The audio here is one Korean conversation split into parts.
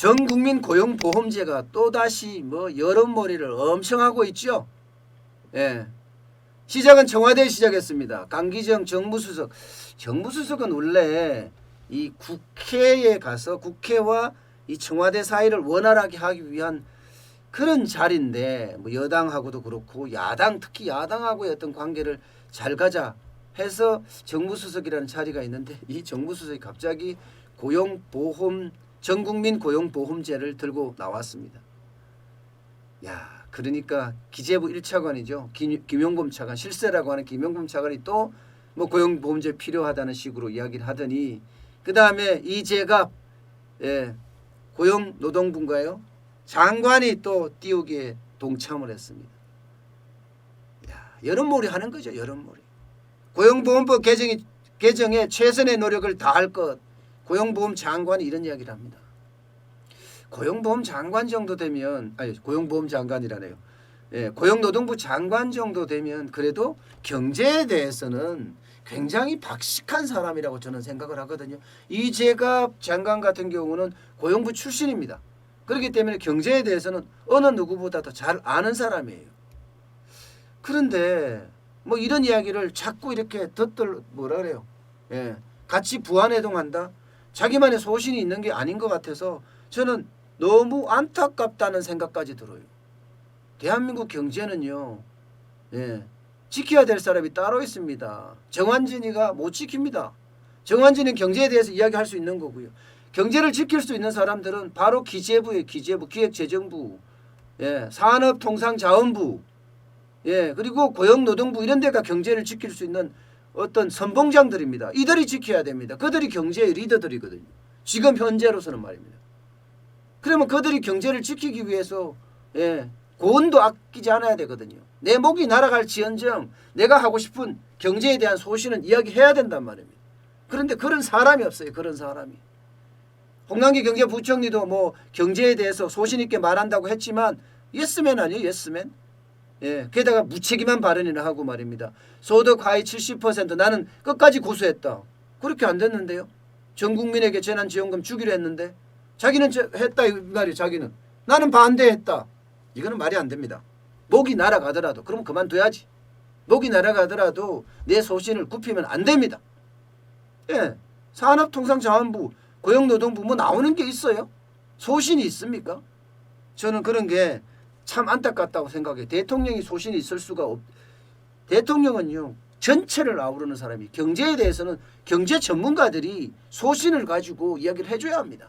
전국민 고용보험제가 또다시 뭐 여론몰이를 엄청 하고 있죠. 예. 시작은 청와대에 시작했습니다. 강기정 정무수석. 정무수석은 원래 이 국회에 가서 국회와 이 청와대 사이를 원활하게 하기 위한 그런 자리인데, 뭐 여당하고도 그렇고 야당, 특히 야당하고의 어떤 관계를 잘 가자 해서 정무수석이라는 자리가 있는데, 이 정무수석이 갑자기 고용보험, 전국민 고용보험제를 들고 나왔습니다. 야, 그러니까 기재부 1차관이죠. 김용범 차관, 실세라고 하는 김용범 차관이 또 뭐 고용보험제 필요하다는 식으로 이야기를 하더니, 그 다음에 이재갑 고용노동부인가요? 장관이 또 띄우기에 동참을 했습니다. 야, 여론몰이 하는 거죠. 여론몰이. 고용보험법 개정에 최선의 노력을 다할 것. 고용보험 장관이 이런 이야기를 합니다. 고용보험 장관 정도 되면, 아니 고용보험 장관이라네요. 예, 고용노동부 장관 정도 되면 그래도 경제에 대해서는 굉장히 박식한 사람이라고 저는 생각을 하거든요. 이재갑 장관 같은 경우는 고용부 출신입니다. 그렇기 때문에 경제에 대해서는 어느 누구보다도 잘 아는 사람이에요. 그런데 뭐 이런 이야기를 자꾸 이렇게 뭐라 그래요? 예, 같이 부안해동한다. 자기만의 소신이 있는 게 아닌 것 같아서 저는 너무 안타깝다는 생각까지 들어요. 대한민국 경제는요, 예, 지켜야 될 사람이 따로 있습니다. 정환진이가 못 지킵니다. 정환진은 경제에 대해서 이야기할 수 있는 거고요. 경제를 지킬 수 있는 사람들은 바로 기재부의 기재부, 기획재정부, 예, 산업통상자원부, 예, 그리고 고용노동부 이런 데가 경제를 지킬 수 있는 어떤 선봉장들입니다. 이들이 지켜야 됩니다. 그들이 경제의 리더들이거든요. 지금 현재로서는 말입니다. 그러면 그들이 경제를 지키기 위해서 고온도 아끼지 않아야 되거든요. 내 목이 날아갈지언정 내가 하고 싶은 경제에 대한 소신은 이야기해야 된단 말입니다. 그런데 그런 사람이 없어요. 그런 사람이. 홍남기 경제부총리도 뭐 경제에 대해서 소신 있게 말한다고 했지만 예스맨 아니에요. 예스맨. 예, 게다가 무책임한 발언이나 하고 말입니다. 소득 하위 70% 나는 끝까지 고수했다. 그렇게 안 됐는데요. 전 국민에게 재난지원금 주기로 했는데 자기는 했다 이 말이에요. 자기는. 나는 반대했다. 이거는 말이 안 됩니다. 목이 날아가더라도 그러면 그만둬야지. 목이 날아가더라도 내 소신을 굽히면 안 됩니다. 예, 산업통상자원부, 고용노동부 뭐 나오는 게 있어요? 소신이 있습니까? 저는 그런 게 참 안타깝다고 생각해요. 대통령이 소신이 있을 수가 대통령은요, 전체를 아우르는 사람이, 경제에 대해서는 경제 전문가들이 소신을 가지고 이야기를 해줘야 합니다.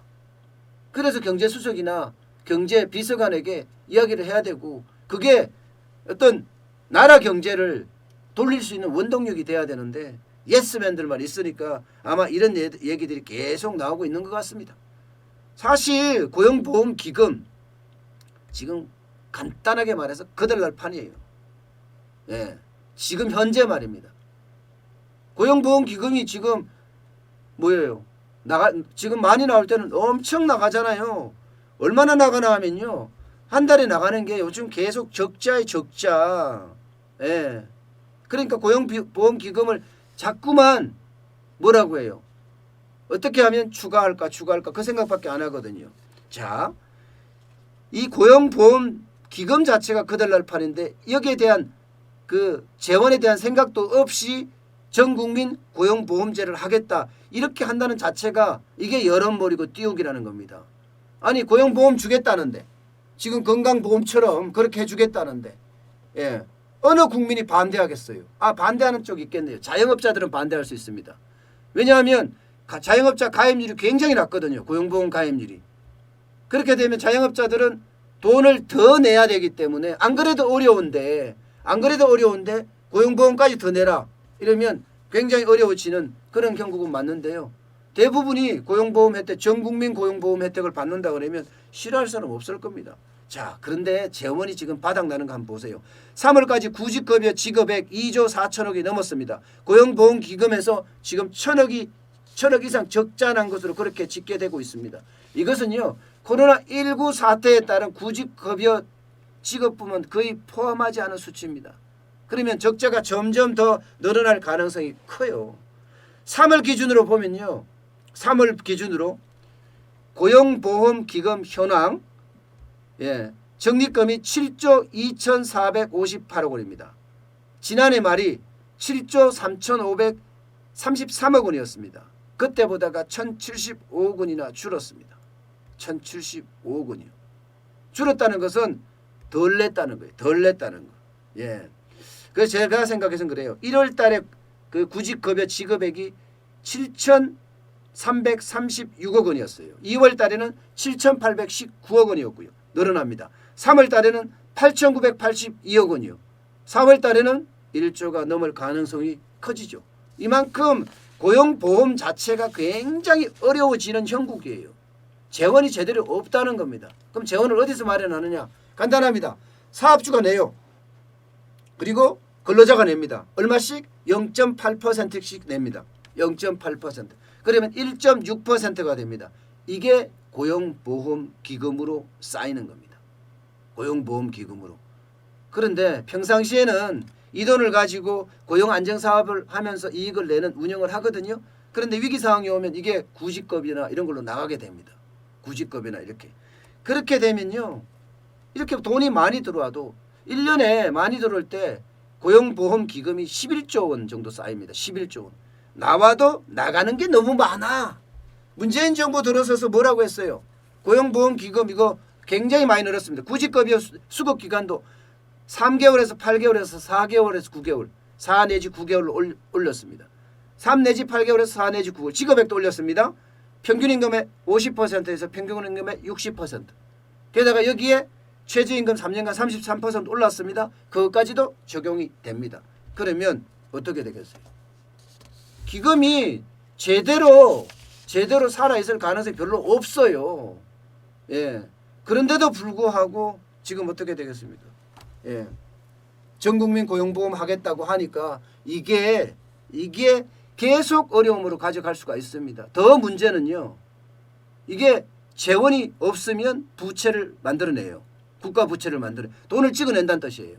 그래서 경제수석이나 경제비서관에게 이야기를 해야 되고, 그게 어떤 나라 경제를 돌릴 수 있는 원동력이 돼야 되는데 예스맨들만 있으니까 아마 이런 얘기들이 계속 나오고 있는 것 같습니다. 사실 고용보험기금 지금 간단하게 말해서 거들날 판이에요. 예, 지금 현재 말입니다. 고용보험기금이 지금 뭐예요? 지금 많이 나올 때는 엄청 나가잖아요. 얼마나 나가나 하면요, 한 달에 나가는 게 요즘 계속 적자에 적자. 예, 그러니까 고용보험기금을 자꾸만 뭐라고 해요? 어떻게 하면 추가할까 그 생각밖에 안 하거든요. 자, 이 고용보험기금 자체가 거들날 판인데 여기에 대한 그 재원에 대한 생각도 없이 전국민 고용보험제를 하겠다 이렇게 한다는 자체가 이게 여론몰이고 띄우기라는 겁니다. 아니 고용보험 주겠다는데, 지금 건강보험처럼 그렇게 해주겠다는데, 예, 어느 국민이 반대하겠어요? 반대하는 쪽이 있겠네요. 자영업자들은 반대할 수 있습니다. 왜냐하면 자영업자 가입률이 굉장히 낮거든요. 고용보험 가입률이. 그렇게 되면 자영업자들은 돈을 더 내야 되기 때문에 안 그래도 어려운데 고용보험까지 더 내라 이러면 굉장히 어려워지는 그런 경국은 맞는데요. 대부분이 고용보험 혜택, 전국민 고용보험 혜택을 받는다 그러면 싫어할 사람 없을 겁니다. 자, 그런데 재원이 지금 바닥나는 거 한번 보세요. 3월까지 구직급여 지급액 2조 4천억이 넘었습니다. 고용보험기금에서 지금 천억 이상 적자 난 것으로 그렇게 집계되고 있습니다. 이것은요, 코로나19 사태에 따른 구직급여 지급부문 거의 포함하지 않은 수치입니다. 그러면 적자가 점점 더 늘어날 가능성이 커요. 3월 기준으로 보면요, 3월 기준으로 고용보험기금 현황, 예, 적립금이 7조 2,458억 원입니다. 지난해 말이 7조 3,533억 원이었습니다. 그때보다가 1,075억 원이나 줄었습니다. 1,075억 원이요. 줄었다는 것은 덜 냈다는 거예요. 덜 냈다는 거. 예. 그래서 제가 생각해서는 그래요. 1월 달에 그 구직급여 지급액이 7,336억 원이었어요. 2월 달에는 7,819억 원이었고요. 늘어납니다. 3월 달에는 8,982억 원이요. 4월 달에는 1조가 넘을 가능성이 커지죠. 이만큼 고용보험 자체가 굉장히 어려워지는 형국이에요. 재원이 제대로 없다는 겁니다. 그럼 재원을 어디서 마련하느냐? 간단합니다. 사업주가 내요. 그리고 근로자가 냅니다. 얼마씩? 0.8%씩 냅니다. 0.8%. 그러면 1.6%가 됩니다. 이게 고용보험기금으로 쌓이는 겁니다. 고용보험기금으로. 그런데 평상시에는 이 돈을 가지고 고용안정사업을 하면서 이익을 내는 운영을 하거든요. 그런데 위기상황이 오면 이게 구직급이나 이런 걸로 나가게 됩니다. 구직급이나 이렇게. 그렇게 되면요. 이렇게 돈이 많이 들어와도 1년에 많이 들어올 때 고용보험기금이 11조 원 정도 쌓입니다. 11조 원. 나와도 나가는 게 너무 많아. 문재인 정부 들어서서 뭐라고 했어요? 고용보험기금 이거 굉장히 많이 늘었습니다. 구직급여 수급기간도 3개월에서 8개월에서 4개월에서 9개월 4 내지 9개월로 올렸습니다. 3 내지 8개월에서 4 내지 9개월 지급액도 올렸습니다. 평균임금의 50%에서 평균임금의 60%. 게다가 여기에 최저임금 3년간 33% 올랐습니다. 그것까지도 적용이 됩니다. 그러면 어떻게 되겠어요? 기금이 제대로 살아있을 가능성이 별로 없어요. 예. 그런데도 불구하고 지금 어떻게 되겠습니까? 예. 전국민 고용보험 하겠다고 하니까 이게 계속 어려움으로 가져갈 수가 있습니다. 더 문제는요. 이게 재원이 없으면 부채를 만들어내요. 국가 부채를 돈을 찍어낸다는 뜻이에요.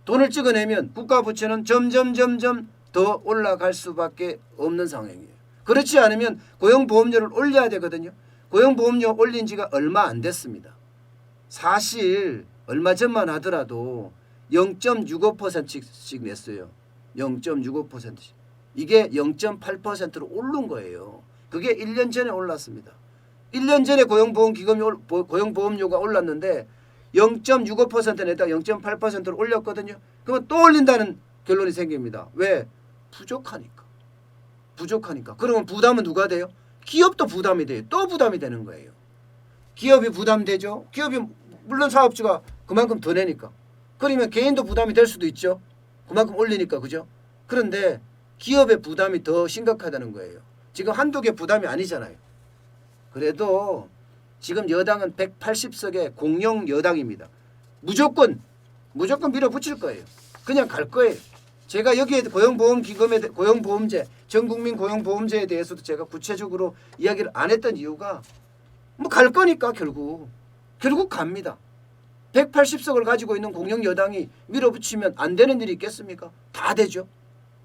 돈을 찍어내면 국가 부채는 점점 더 올라갈 수밖에 없는 상황이에요. 그렇지 않으면 고용보험료를 올려야 되거든요. 고용보험료 올린 지가 얼마 안 됐습니다. 사실 얼마 전만 하더라도 0.65%씩 냈어요. 0.65%씩. 이게 0.8%로 오른 거예요. 그게 1년 전에 올랐습니다. 1년 전에 고용보험료가 올랐는데 0.65% 냈다가 0.8%로 올렸거든요. 그러면 또 올린다는 결론이 생깁니다. 왜? 부족하니까. 그러면 부담은 누가 돼요? 기업도 부담이 돼요. 또 부담이 되는 거예요. 기업이 부담되죠. 기업이 물론 사업주가 그만큼 더 내니까. 그러면 개인도 부담이 될 수도 있죠. 그만큼 올리니까. 그죠? 그런데 기업의 부담이 더 심각하다는 거예요. 지금 한두 개 부담이 아니잖아요. 그래도 지금 여당은 180석의 공용 여당입니다. 무조건 밀어붙일 거예요. 그냥 갈 거예요. 제가 여기에 고용보험제, 전국민 고용보험제에 대해서도 제가 구체적으로 이야기를 안 했던 이유가 뭐 갈 거니까 결국 갑니다. 180석을 가지고 있는 공영 여당이 밀어붙이면 안 되는 일이 있겠습니까? 다 되죠.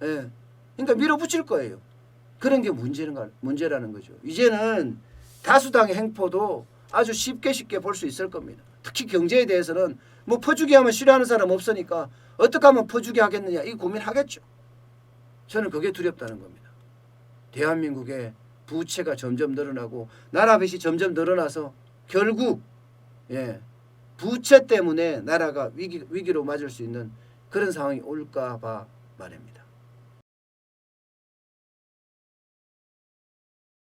예. 그러니까 밀어붙일 거예요. 그런 게 문제라는 거죠. 이제는 다수당의 행포도 아주 쉽게 볼 수 있을 겁니다. 특히 경제에 대해서는 뭐 퍼주기 하면 싫어하는 사람 없으니까 어떻게 하면 퍼주기 하겠느냐 이 고민하겠죠. 저는 그게 두렵다는 겁니다. 대한민국의 부채가 점점 늘어나고 나라 빚이 점점 늘어나서 결국 부채 때문에 나라가 위기로 맞을 수 있는 그런 상황이 올까 봐 말입니다.